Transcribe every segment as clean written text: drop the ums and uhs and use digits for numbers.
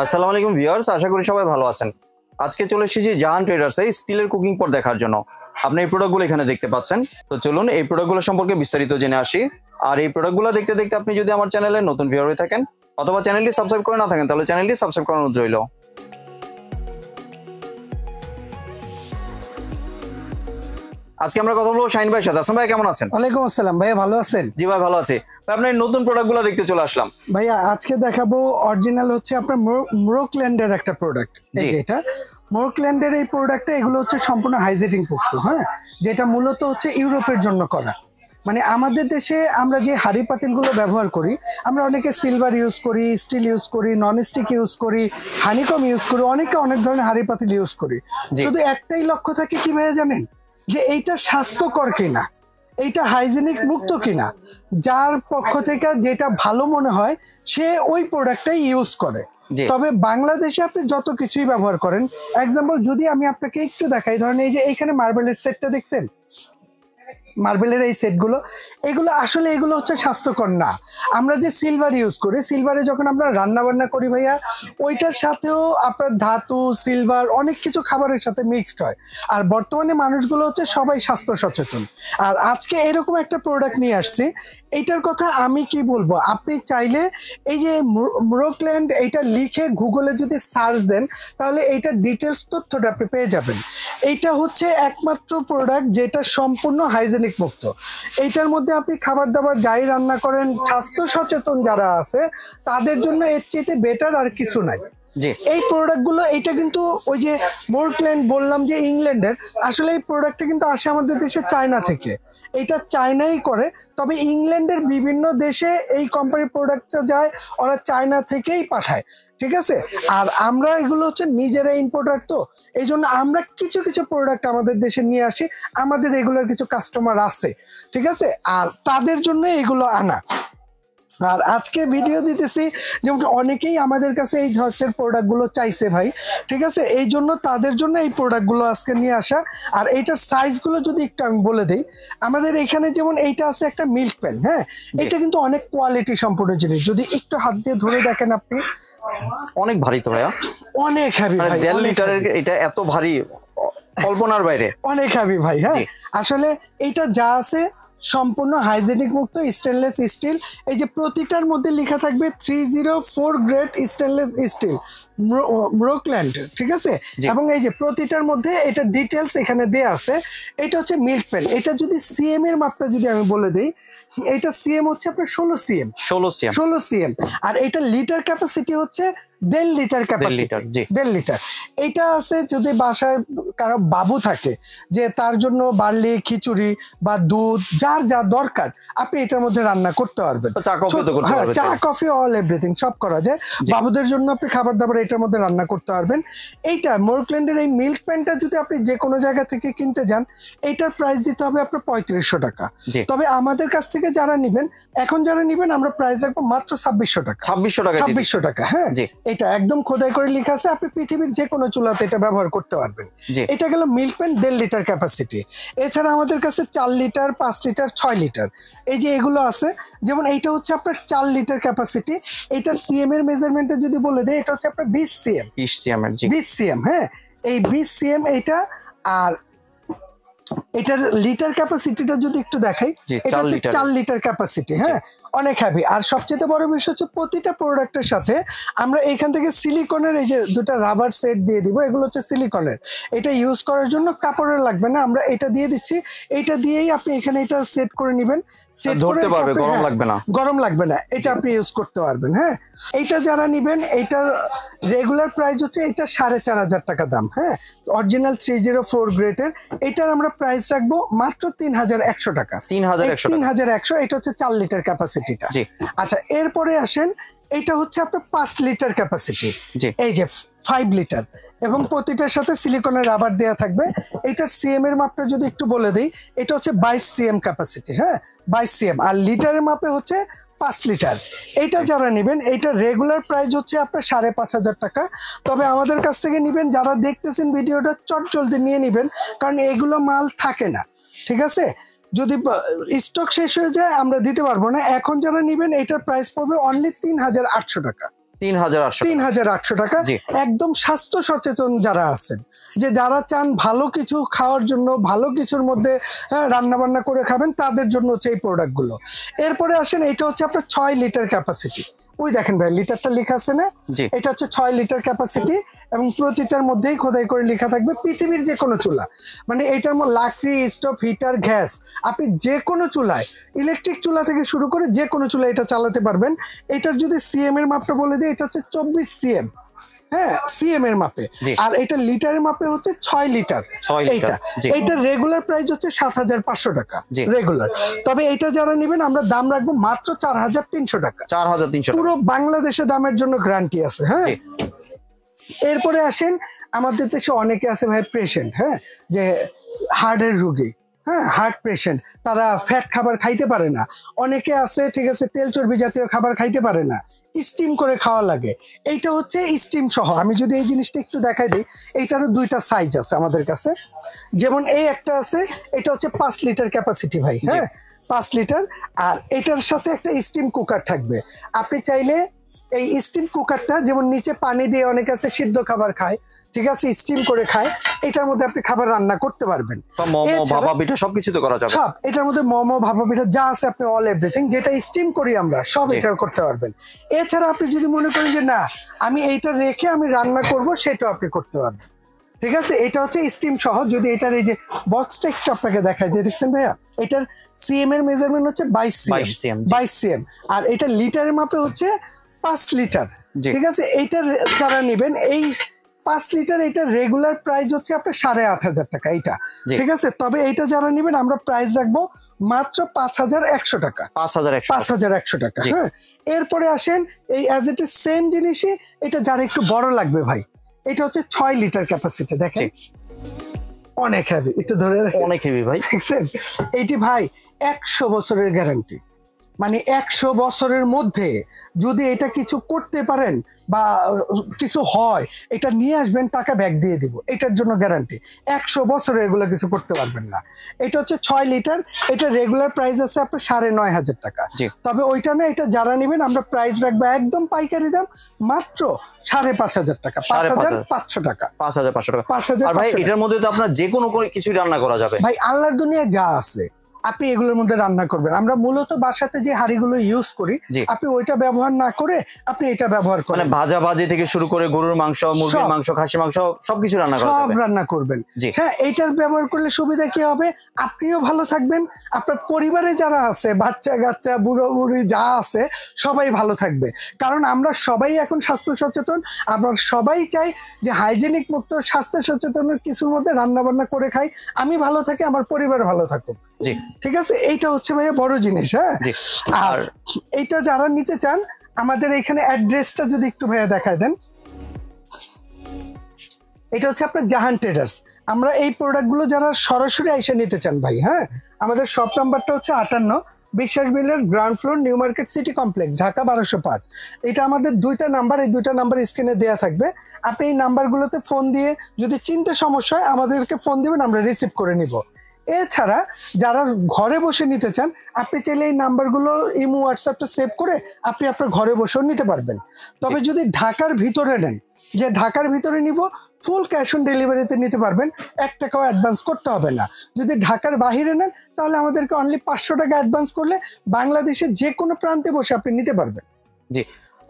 আসসালামু আলাইকুম ভিউয়ার্স, আশা করি সবাই ভালো আছেন। আজকে চলে এসেছি জাহান ট্রেডার্সে স্টিলের কুকিং পট দেখার জন্য। আপনি এই প্রোডাক্টগুলো এখানে দেখতে পাচ্ছেন। তো চলুন এই প্রোডাক্টগুলো সম্পর্কে বিস্তারিত জেনে আসি। আর এই প্রোডাক্টগুলো দেখতে দেখতে আপনি যদি আমার চ্যানেলে নতুন ভিউয়ার হয়ে থাকেন অথবা চ্যানেলটি সাবস্ক্রাইব করে না থাকেন তাহলে চ্যানেলটি সাবস্ক্রাইব করার অনুরোধ রইল। আজকে আমরা কথা বলবো শাহিন ভাইয়ের সাথে। আসসালামু ভাই, কেমন আছেন? ওয়ালাইকুম আসসালাম ভাইয়া, ভালো আছেন? জি ভাই, ভালো আছি। ভাই আপনার নতুন প্রোডাক্টগুলো দেখতে চলে আসলাম। ভাইয়া আজকে দেখাবো অরিজিনাল হচ্ছে আপনার মোরোক্ল্যান্ডের একটা প্রোডাক্ট। এটা মোরোক্ল্যান্ডের এই প্রোডাক্টটা, এগুলো হচ্ছে সম্পূর্ণ হাইজেটিং পোক্ত, হ্যাঁ, যেটা মূলত হচ্ছে ইউরোপের জন্য করা। মানে আমাদের দেশে আমরা যে হাঁড়ি পাতিলগুলো ব্যবহার করি, আমরা অনেকে সিলভার ইউজ করি, স্টিল ইউজ করি, নন স্টিক ইউজ করি, হানিকম ইউজ করি, অনেকে অনেক ধরনের হাঁড়ি পাতিল ইউজ করি। শুধু একটাই লক্ষ্য থাকে কি ভাইয়া জানেন, যে এইটা স্বাস্থ্যকর কিনা, এইটা হাইজেনিক মুক্ত কিনা। যার পক্ষ থেকে যেটা ভালো মনে হয় সে ওই প্রোডাক্টটাই ইউজ করে। তবে বাংলাদেশে আপনি যত কিছুই ব্যবহার করেন, এক্সাম্পল যদি আমি আপনাকে একটু দেখাই, ধরেন এই যে এইখানে মার্বেলের সেটটা দেখছেন, মার্বেলের এই সেটগুলো, এগুলো আসলে এগুলো হচ্ছে স্বাস্থ্যকর না। আমরা যে সিলভার ইউজ করি, সিলভারে যখন আমরা রান্না বান্না করি ভাইয়া, ওইটার সাথেও আপনার ধাতু সিলভার অনেক কিছু খাবারের সাথে মিক্সড হয়। আর বর্তমানে মানুষগুলো হচ্ছে সবাই স্বাস্থ্য সচেতন। আর আজকে এরকম একটা প্রোডাক্ট নিয়ে আসছি, এইটার কথা আমি কি বলবো, আপনি চাইলে এই যে মোরোক্ল্যান্ড এইটা লিখে গুগলে যদি সার্চ দেন তাহলে এইটার ডিটেলস তথ্যটা আপনি পেয়ে যাবেন। এইটা হচ্ছে একমাত্র প্রোডাক্ট যেটা সম্পূর্ণ হাইজেনিক মুক্ত। এইটার মধ্যে আপনি খাবার দাবার যাই রান্না করেন, স্বাস্থ্য সচেতন যারা আছে তাদের জন্য এর চাইতে বেটার আর কিছু নাই। এই প্রোডাক্টগুলো, এটা কিন্তু ওই যে মোরোক্ল্যান্ড বললাম যে ইংল্যান্ডের, আসলে এই প্রোডাক্টটা কিন্তু আসে আমাদের দেশে চায়না থেকে। এটা চায়নাই করে, তবে ইংল্যান্ডের বিভিন্ন দেশে এই কোম্পানির প্রোডাক্টটা যায়, ওরা চায়না থেকেই পাঠায়, ঠিক আছে। আর আমরা এগুলো হচ্ছে নিজেরা ইম্পোর্টার, তো এই জন্য আমরা কিছু কিছু প্রোডাক্ট আমাদের দেশে নিয়ে আসি, আমাদের এগুলোর কিছু কাস্টমার আছে, ঠিক আছে, আর তাদের জন্য এগুলো আনা। আর আজকে ভিডিও দিতেছি যেমন অনেকেই আমাদের কাছে এই ধরনের প্রোডাক্টগুলো চাইছে ভাই, ঠিক আছে, এই জন্য তাদের জন্য এই প্রোডাক্টগুলো আজকে নিয়ে আসা। আর এইটার সাইজগুলো যদি একটু আমি বলে দিই, আমাদের এখানে যেমন এইটা আছে একটা মিল্ক প্যান, হ্যাঁ, এটা কিন্তু অনেক কোয়ালিটি সম্পূর্ণ জিনিস। যদি একটু হাত দিয়ে ধরে দেখেন আপনি, অনেক ভারী তো ভাইয়া, অনেক হেভি ভাই, 1.5 লিটারের এটা এত ভারী, কল্পনার বাইরে, অনেক হেভি ভাই। হ্যাঁ, আসলে এইটা যা আছে সম্পূর্ণ হাইজেনিক মুক্ত, স্টেনলেস স্টিল। এই যে প্রতিটার মধ্যে লেখা থাকবে 304 গ্রেড স্টেনলেস স্টিল মোরোক্ল্যান্ড, ঠিক আছে। এবং এই যে প্রতিটার মধ্যে এটা ডিটেলস এখানে দেয়া আছে। এটা হচ্ছে মিল্ক প্যান। এটা যদি সিএম এর মাপটা যদি আমি বলে দিই, এটা সিএম হচ্ছে আপনার 16 সিএম। আর এটা লিটার ক্যাপাসিটি হচ্ছে 1.5 লিটার ক্যাপাসিটি, 1.5 লিটার। এটা আছে যদি বাসায় কারো বাবু থাকে, যে তার জন্য বার্লি খিচুড়ি বা দুধ যার যা দরকার আপনি এটার মধ্যে রান্না করতে পারবেন। চা কফি অল এভরিথিং সব করা যায়। বাবুদের জন্য আপনি খাবার দাবার এটার মধ্যে রান্না করতে পারবেন। এইটা মোরোক্ল্যান্ডের এই মিল্ক প্যানটা যদি আপনি যে কোনো জায়গা থেকে কিনতে যান, এইটার প্রাইস দিতে হবে আপনার 3500 টাকা। তবে আমাদের কাছ থেকে যারা নিবেন, এখন যারা নিবেন, আমরা প্রাইস রাখবো মাত্র 2600 টাকা। 2600 টাকা, হ্যাঁ। এটা একদম খোদাই করে লেখা আছে, আপনি পৃথিবীর যে কোনো চুলাতে এটা ব্যবহার করতে পারবেন। এটা গেল মিল্ক প্যান 1.5 লিটার ক্যাপাসিটি। এছাড়া আমাদের কাছে 4 লিটার, 5 লিটার, 6 লিটার এই যে এগুলো আছে। যেমন এইটা হচ্ছে আপনার 4 লিটার ক্যাপাসিটি। এটার সিএম এর মেজারমেন্টটা যদি বলে দেয়, এটা হচ্ছে আপনার 20 সিএম, হ্যাঁ, এই 20 সিএম এইটা। আর এটার লিটার ক্যাপাসিটিটা যদি একটু দেখাই, এটা হচ্ছে 4 লিটার ক্যাপাসিটি, হ্যাঁ, অনেক হেভি। আর সবচেয়ে বড় বিষয় হচ্ছে প্রতিটা প্রোডাক্টের সাথে আমরা এখান থেকে সিলিকনের এই যে দুটো রাবার সেট দিয়ে দিব। এগুলো হচ্ছে সিলিকনের, এটা ইউজ করার জন্য কাপড়ের লাগবে না, আমরা এটা দিয়ে দিচ্ছি। এইটা দিয়েই আপনি এখানে এটা সেট করে নেবেন, সেট করতে পারবেন, গরম লাগবে না, এটা আপনি ইউজ করতে পারবেন। হ্যাঁ, এইটা যারা নিবেন, এইটা রেগুলার প্রাইস হচ্ছে এটা 4500 টাকা দাম, হ্যাঁ, অরিজিনাল 304 গ্রেডের। এটার আমরা প্রাইস রাখবো মাত্র 3100 টাকা। 3100। এটা হচ্ছে 4 লিটার ক্যাপাসিটিটা। আচ্ছা, এরপরে আসেন, এটা হচ্ছে আপনার 5 লিটার ক্যাপাসিটি, এই যে 5 লিটার, এবং প্রতিটার সাথে সিলিকনের রাবার দেওয়া থাকবে। এটার সিএম এর মাপটা যদি একটু বলে দিই, এটা হচ্ছে 22 সিএম ক্যাপাসিটি, হ্যাঁ, 22 সিএম। আর লিটারের মাপে হচ্ছে 5 লিটার। এইটা যারা নেবেন, এইটা রেগুলার প্রাইস হচ্ছে আপনার 5500 টাকা। তবে আমাদের কাছ থেকে নেবেন যারা দেখতেছেন ভিডিওটা, চট জলদি নিয়ে নেবেন, কারণ এগুলো মাল থাকে না, ঠিক আছে। যদি স্টক শেষ হয়ে যায় আমরা দিতে পারবো না। এখন যারা নেবেন, এটার প্রাইস পড়বে অনলি 3800 টাকা। 3800 3800 টাকা। একদম স্বাস্থ্য সচেতন যারা আছেন, যে যারা চান ভালো কিছু খাওয়ার জন্য, ভালো কিছুর মধ্যে রান্না বান্না করে খাবেন, তাদের জন্য হচ্ছে এই প্রোডাক্টগুলো। এরপরে আসেন, এটা হচ্ছে আপনার 6 লিটার ক্যাপাসিটি। ওই দেখেন ভাই, লিটারটা লেখা আছে না, এটা হচ্ছে 6 লিটার ক্যাপাসিটি এবং প্রতিটার মধ্যেই খোদাই করে লেখা থাকবে পৃথিবীর যে কোনো চুলা, মানে এটার লাকড়ি, স্টোভ, হিটার, গ্যাস, আপনি যে কোনো চুলায়, ইলেকট্রিক চুলা থেকে শুরু করে যে কোনো চুলা এটা চালাতে পারবেন। এটার যদি সিএম এর মাপটা বলে দিই, এটা হচ্ছে 24 সিএম, হ্যাঁ সিএম এর মাপে। আর এটা লিটারের মাপে হচ্ছে 6 লিটার। এইটা রেগুলার প্রাইস হচ্ছে 7500 টাকা রেগুলার। তবে এটা যারা নেবেন আমরা দাম রাখবো মাত্র 4300 টাকা। 4300 পুরো বাংলাদেশে দামের জন্য গ্যারান্টি আছে। হ্যাঁ, এরপরে আসেন, আমাদের দেশে অনেকে আছে ভাই পেশেন্ট, হ্যাঁ, যে হার্টের রোগী, হ্যাঁ হার্ট পেশেন্ট, তারা ফ্যাট খাবার খাইতে পারে না। অনেকে আছে ঠিক আছে তেল চর্বি জাতীয় খাবার খাইতে পারে না, স্টিম করে খাওয়া লাগে। এইটা হচ্ছে স্টিম সহ। আমি যদি এই জিনিসটা একটু দেখাই দিই, এইটারও দুইটা সাইজ আছে আমাদের কাছে। যেমন এই একটা আছে, এটা হচ্ছে 5 লিটার ক্যাপাসিটি ভাই, হ্যাঁ 5 লিটার। আর এটার সাথে একটা স্টিম কুকার থাকবে। আপনি চাইলে এই স্টিম কুকারটা, যেমন নিচে পানি দিয়ে অনেক আছে সিদ্ধ খাবার খায়, ঠিক আছে স্টিম করে খায়, এটার মধ্যে আপনি খাবার রান্না করতে পারবেন। সবকিছু করা যাবে, সব এটার মধ্যে মোমো, ভাপা পিঠা যা আছে আপনি অল এভরিথিং যেটা স্টিম করি আমরা সব এটা করতে পারবেন। এছাড়া আপনি যদি মনে করেন যে না আমি এইটা রেখে আমি রান্না করব, সেটাও আপনি করতে পারবেন, ঠিক আছে। এটা হচ্ছে স্টিম সহ। যদি এটার এই যে বক্সটা একটু আপনাকে দেখাই দিয়ে, দেখছেন ভাইয়া, এটার সিএম এর মেজারমেন্ট হচ্ছে 22 সিএম, আর এটা লিটারের মাপে হচ্ছে 5 লিটার, ঠিক আছে। এইটার যারা নেবেন এই 5 লিটার, এটা রেগুলার প্রাইস হচ্ছে আপনার 8500 টাকা এইটা, ঠিক আছে। তবে এইটা যারা নেবেন আমরা প্রাইস রাখবো মাত্র 5100 টাকা, 5100 টাকা। হ্যাঁ, এরপরে আসেন এই অ্যাজ ইট ইজ সেম জিনিসই, এটা যারা একটু বড় লাগবে ভাই, এটা হচ্ছে 6 লিটার ক্যাপাসিটি। দেখেন অনেক হেভি, একটু ধরে অনেক হেভি ভাই, দেখছেন এইটি ভাই 100 বছরের গ্যারান্টি। মানে 100 বছরের মধ্যে যদি এটা কিছু করতে পারেন বা কিছু হয়, এটা নিয়ে আসবেন, টাকা ব্যাক দিয়ে দিব, এটার জন্য গ্যারান্টি। 100 বছরে এগুলো কিছু করতে পারবেন না। এটা হচ্ছে 6 লিটার, এটা রেগুলার প্রাইস আছে আপনার 9500 টাকা। তবে ওইটা না, এটা যারা নেবেন আমরা প্রাইস রাখবো একদম পাইকারি দাম মাত্র 5500 টাকা, 5500 টাকা, 5500 টাকা। আর ভাই এটার মধ্যে তো আপনার যে কোনো কিছু রান্না করা যাবে ভাই, আল্লাহর দুনিয়ায় যা আছে আপনি এগুলোর মধ্যে রান্না করবেন। আমরা মূলত বাসাতে যে হাঁড়িগুলো ইউজ করি, আপনি ওইটা ব্যবহার না করে আপনি এটা ব্যবহার করেন। মানে ভাজা ভাজি থেকে শুরু করে গরুর মাংস, মুরগির মাংস, খাসি মাংস সবকিছু রান্না করা যাবে, সব রান্না করবেন। হ্যাঁ, এইটার ব্যবহার করলে সুবিধা কি হবে, আপনিও ভালো থাকবেন, আপনার পরিবারে যারা আছে বাচ্চা কাচ্চা বুড়ো বুড়ি যা আছে সবাই ভালো থাকবে। কারণ আমরা সবাই এখন স্বাস্থ্য সচেতন, আমরা সবাই চাই যে হাইজেনিক মুক্ত স্বাস্থ্য সচেতনের কিছুর মধ্যে রান্না বান্না করে খাই, আমি ভালো থাকি, আমার পরিবার ভালো থাকুক, ঠিক আছে। এইটা হচ্ছে ভাইয়া বড় জিনিস। হ্যাঁ, আর এইটা যারা নিতে চান আমাদের এখানে অ্যাড্রেসটা যদি একটু ভাইয়া দেখায় দেন। এটা হচ্ছে আপনার জাহান ট্রেডার্স। আমরা এই প্রোডাক্টগুলো যারা সরাসরি আইসা নিতে চান ভাই, হ্যাঁ আমাদের শপ নাম্বারটা হচ্ছে 58 বিশ্বাস builders, ground floor, new market city complex, Dhaka 1205। এটা আমাদের দুইটা নাম্বার, এই দুইটা নাম্বার স্ক্রিনে দেওয়া থাকবে। আপনি এই নাম্বারগুলোতে ফোন দিয়ে যদি চিনতে সমস্যা হয় আমাদেরকে ফোন দিবেন, আমরা রিসিভ করে নিব। এছাড়া যারা ঘরে বসে নিতে চান, আপনি চাইলে এই নাম্বারগুলো ইমো হোয়াটসঅ্যাপটা সেভ করে আপনি আপনার ঘরে বসেও নিতে পারবেন। তবে যদি ঢাকার ভিতরে নেন, যে ঢাকার ভিতরে নিব, ফুল ক্যাশ অন ডেলিভারিতে নিতে পারবেন, 1 টাকাও অ্যাডভান্স করতে হবে না। যদি ঢাকার বাহিরে নেন তাহলে আমাদেরকে অনলি 500 টাকা অ্যাডভান্স করলে বাংলাদেশের যে কোনো প্রান্তে বসে আপনি নিতে পারবেন। জি,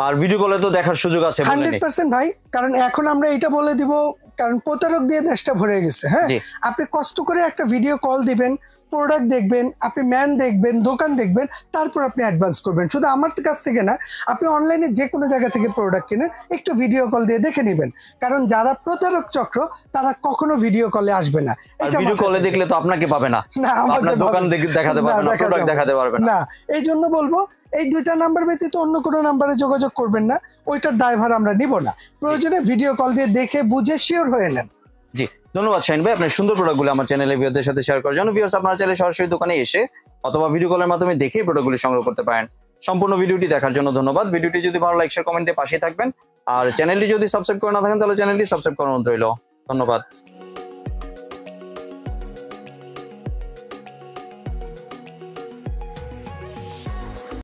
আর ভিডিও কলে তো দেখার সুযোগ আছে 100% ভাই, কারণ এখন আমরা এটা বলে দিব, কারণ প্রতারক দিয়ে দেশটা ভরে গেছে। হ্যাঁ, আপনি কষ্ট করে একটা ভিডিও কল দিবেন, প্রোডাক্ট দেখবেন, আপনি ম্যান দেখবেন, দোকান দেখবেন, তারপর আপনি অ্যাডভান্স করবেন। শুধু আমার কাছ থেকে না, আপনি অনলাইনে যে কোনো জায়গা থেকে প্রোডাক্ট কিনেন, একটু ভিডিও কল দিয়ে দেখে নেবেন। কারণ যারা প্রতারক চক্র তারা কখনো ভিডিও কলে আসবে না। এটা ভিডিও কলে দেখলে তো আপনাকে পাবে না, আপনার দোকান দেখাতে পারবে না, প্রোডাক্ট দেখাতে পারবে না। এই জন্য বলবো এই দুইটা নাম্বার ব্যতীত অন্য কোনো নাম্বারে যোগাযোগ করবেন না, ওইটার দায়ভার আমরা নিব না। প্রয়োজনে ভিডিও কল দিয়ে দেখে বুঝে শিওর হয়ে নেন। জি, ধন্যবাদ শাহিন ভাই আপনার সুন্দর প্রোডাক্টগুলো আমার চ্যানেলে ভিউয়ারদের সাথে শেয়ার করার জন্য। ভিউয়ার্স আপনারা চাইলে সরাসরি দোকানে এসে অথবা ভিডিও কলের মাধ্যমে দেখে প্রোডাক্টগুলো সংগ্রহ করতে পারেন। সম্পূর্ণ ভিডিওটি দেখার জন্য ধন্যবাদ। ভিডিওটি যদি ভালো লাইক শেয়ার কমেন্ট দিয়ে পাশেই থাকবেন, আর চ্যানেলটি যদি সাবস্ক্রাইব করে না থাকেন তাহলে চ্যানেলটি সাবস্ক্রাইব করার অনুরোধ রইল। ধন্যবাদ।